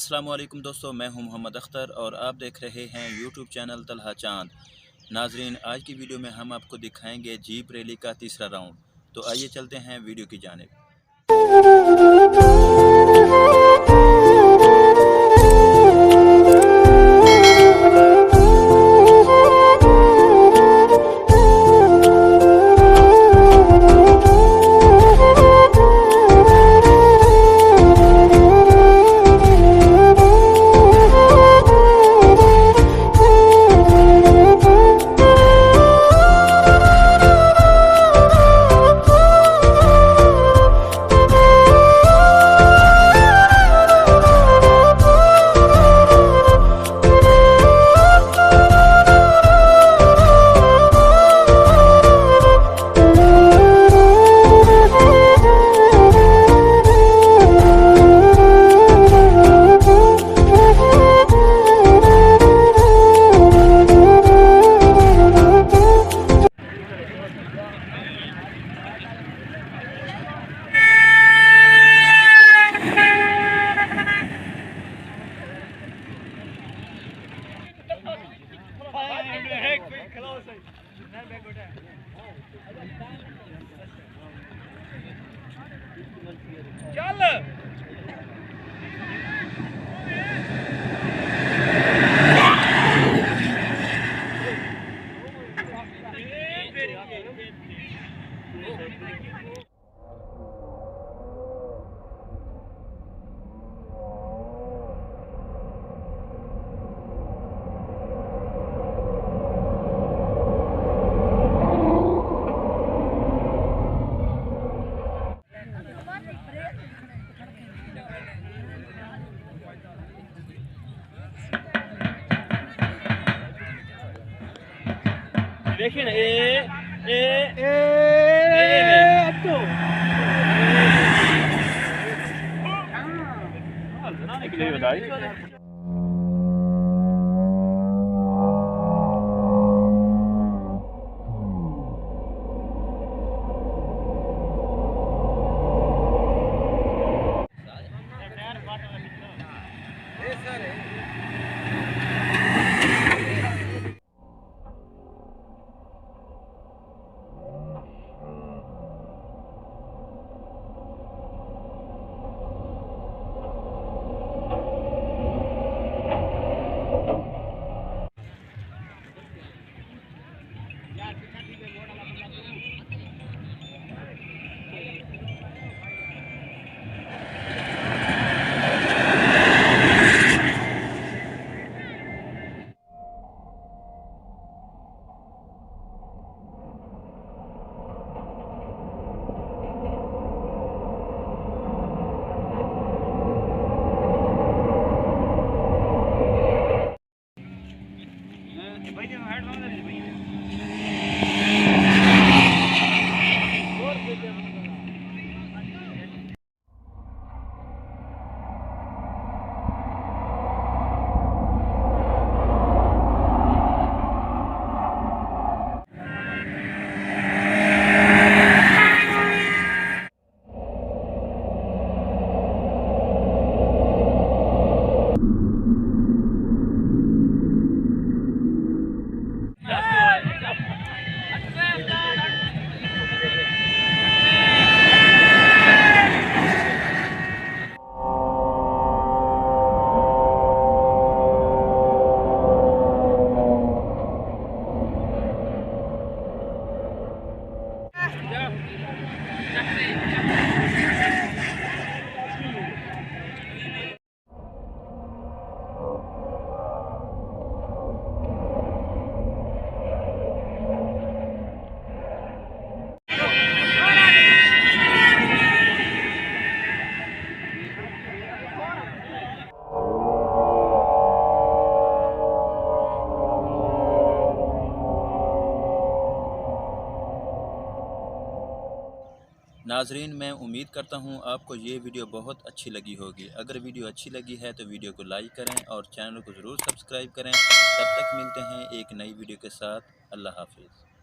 अस्सलाम वालेकुम दोस्तों, मैं हूं मोहम्मद अख्तर और आप देख रहे हैं यूट्यूब चैनल तलहा चांद। नाजरीन, आज की वीडियो में हम आपको दिखाएंगे जीप रैली का तीसरा राउंड। तो आइए चलते हैं वीडियो की जानिब। देखिए ना, बनाने के लिए बताइए। नाजरीन, मैं उम्मीद करता हूँ आपको ये वीडियो बहुत अच्छी लगी होगी। अगर वीडियो अच्छी लगी है तो वीडियो को लाइक करें और चैनल को ज़रूर सब्सक्राइब करें। तब तक मिलते हैं एक नई वीडियो के साथ। अल्लाह हाफिज़।